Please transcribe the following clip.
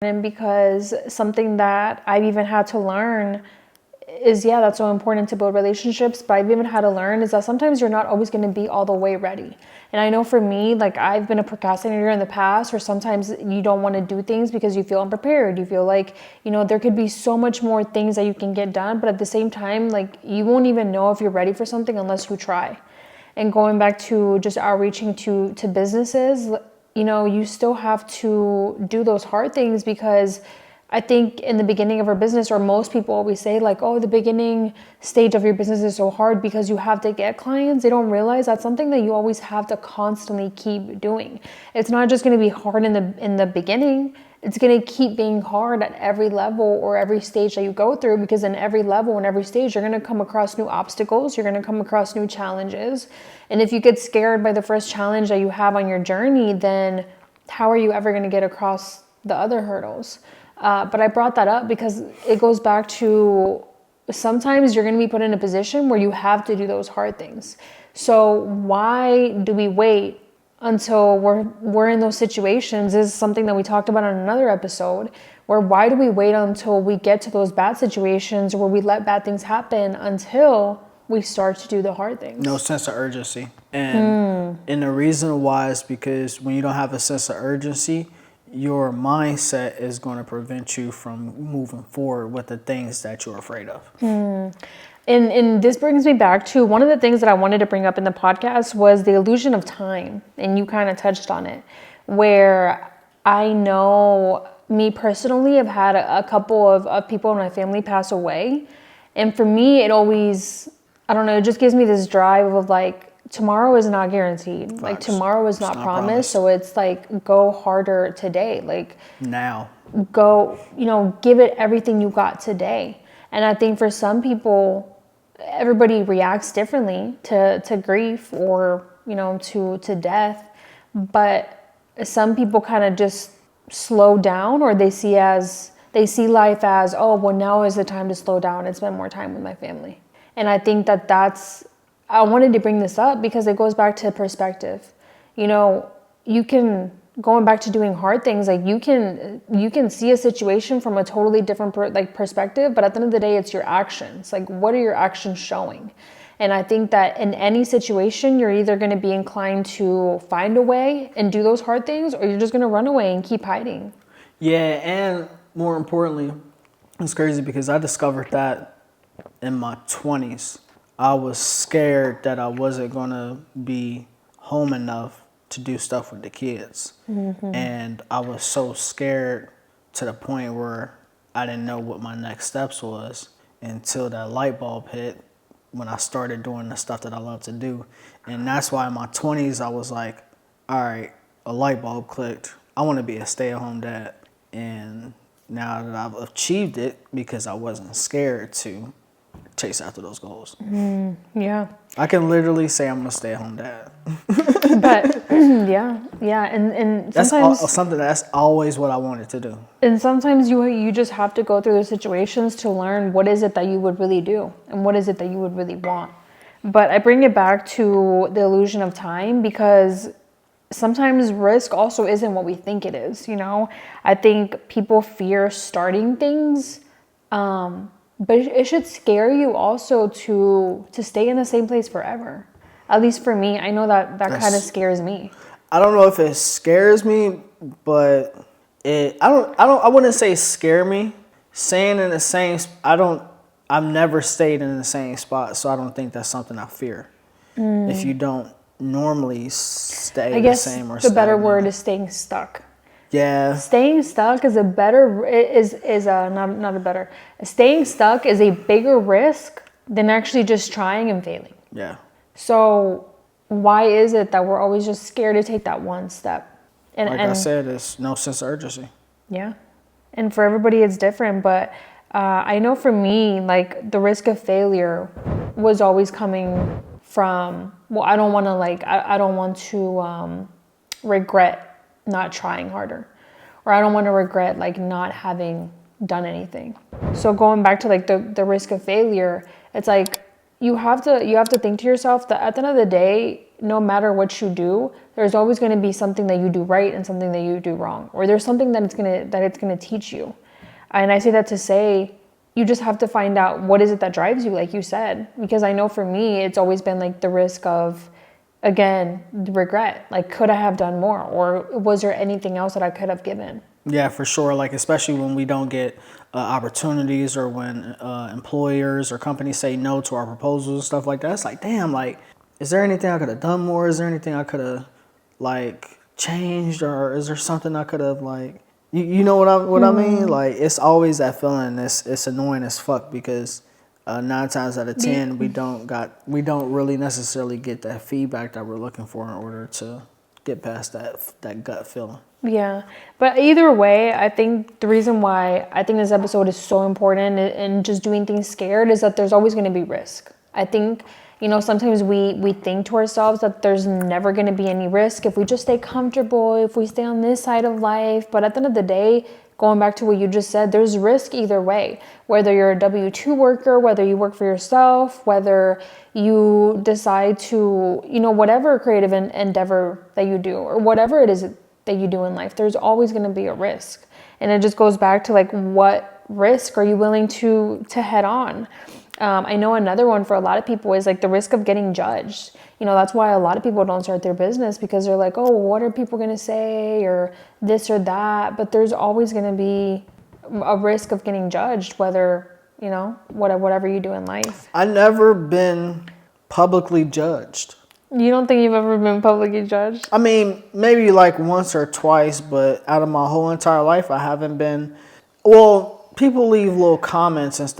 And because something that I've even had to learn is, yeah, that's so important to build relationships, but I've even had to learn is that sometimes you're not always going to be all the way ready. And I know for me, like I've been a procrastinator in the past, or sometimes you don't want to do things because you feel unprepared. You feel like, there could be so much more things that you can get done, but at the same time, like you won't even know if you're ready for something unless you try. And going back to just outreaching to businesses, you still have to do those hard things, because I think in the beginning of our business, or most people always say like, oh, the beginning stage of your business is so hard because you have to get clients. They don't realize that's something that you always have to constantly keep doing. It's not just going to be hard in the beginning. It's going to keep being hard at every level or every stage that you go through, because in every level and every stage, you're going to come across new obstacles. You're going to come across new challenges. And if you get scared by the first challenge that you have on your journey, then how are you ever going to get across the other hurdles? But I brought that up because it goes back to sometimes you're going to be put in a position where you have to do those hard things. So why do we wait until we're in those situations? This is something that we talked about on another episode, where why do we wait until we get to those bad situations where we let bad things happen until we start to do the hard things? No sense of urgency. And the reason why is because when you don't have a sense of urgency, your mindset is going to prevent you from moving forward with the things that you're afraid of. And this brings me back to one of the things that I wanted to bring up in the podcast was the illusion of time. And you kind of touched on it, where I know me personally have had a couple of people in my family pass away. And for me, it always, I don't know, it just gives me this drive of like, tomorrow is not guaranteed. Facts. Like tomorrow is not promised. So it's like, go harder today. Like now, go, give it everything you got today. And I think for some people, everybody reacts differently to grief or, to death. But some people kind of just slow down, or they see life as, oh, well, now is the time to slow down and spend more time with my family. And I think I wanted to bring this up because it goes back to perspective. You can, going back to doing hard things, like you can see a situation from a totally different perspective, but at the end of the day, it's your actions. Like, what are your actions showing? And I think that in any situation, you're either going to be inclined to find a way and do those hard things, or you're just going to run away and keep hiding. Yeah, and more importantly, it's crazy because I discovered that in my 20s. I was scared that I wasn't going to be home enough to do stuff with the kids. Mm-hmm. And I was so scared to the point where I didn't know what my next steps was until that light bulb hit when I started doing the stuff that I love to do. And that's why in my 20s, I was like, all right, a light bulb clicked. I want to be a stay-at-home dad. And now that I've achieved it because I wasn't scared to chase after those goals. Yeah. I can literally say I'm a stay-at-home dad. But yeah. And sometimes that's something that's always what I wanted to do. And sometimes you just have to go through those situations to learn what is it that you would really do and what is it that you would really want. But I bring it back to the illusion of time, because sometimes risk also isn't what we think it is. I think people fear starting things, but it should scare you also to stay in the same place forever. At least for me, I know that kind of scares me. I don't know if it scares me, but I wouldn't say scare me. Staying in the same, I've never stayed in the same spot, so I don't think that's something I fear. If you don't normally stay the same, or the better word is staying stuck. Yeah. Staying stuck is staying stuck is a bigger risk than actually just trying and failing. Yeah. So why is it that we're always just scared to take that one step? I said, it's no sense of urgency. Yeah. And for everybody it's different, but I know for me, like the risk of failure was always coming from, well, I don't want to regret not trying harder, or I don't want to regret like not having done anything. So going back to like the risk of failure, it's like you have to think to yourself that at the end of the day, no matter what you do, there's always going to be something that you do right and something that you do wrong, or there's something that it's going to teach you. And I say that to say, you just have to find out what is it that drives you, like you said. Because I know for me, it's always been like the risk of, again, regret. Like, could I have done more? Or was there anything else that I could have given? Yeah, for sure. Like, especially when we don't get opportunities, or when employers or companies say no to our proposals and stuff like that. It's like, damn, like, is there anything I could have done more? Is there anything I could have, like, changed? Or is there something I could have, like, you know what I mean? Like, it's always that feeling. It's annoying as fuck, because 9 times out of 10 we don't really necessarily get that feedback that we're looking for in order to get past that gut feeling. Yeah, but either way, I think the reason why I think this episode is so important and just doing things scared is that there's always going to be risk. I think, sometimes we think to ourselves that there's never going to be any risk if we just stay comfortable, if we stay on this side of life. But at the end of the day, going back to what you just said, there's risk either way. Whether you're a W-2 worker, whether you work for yourself, whether you decide to, whatever creative endeavor that you do, or whatever it is that you do in life, there's always going to be a risk. And it just goes back to like, what risk are you willing to head on? I know another one for a lot of people is like the risk of getting judged. That's why a lot of people don't start their business, because they're like, oh, what are people going to say, or this or that. But there's always going to be a risk of getting judged, whether, whatever you do in life. I've never been publicly judged. You don't think you've ever been publicly judged? I mean, maybe like once or twice, but out of my whole entire life, I haven't been. Well, people leave little comments and stuff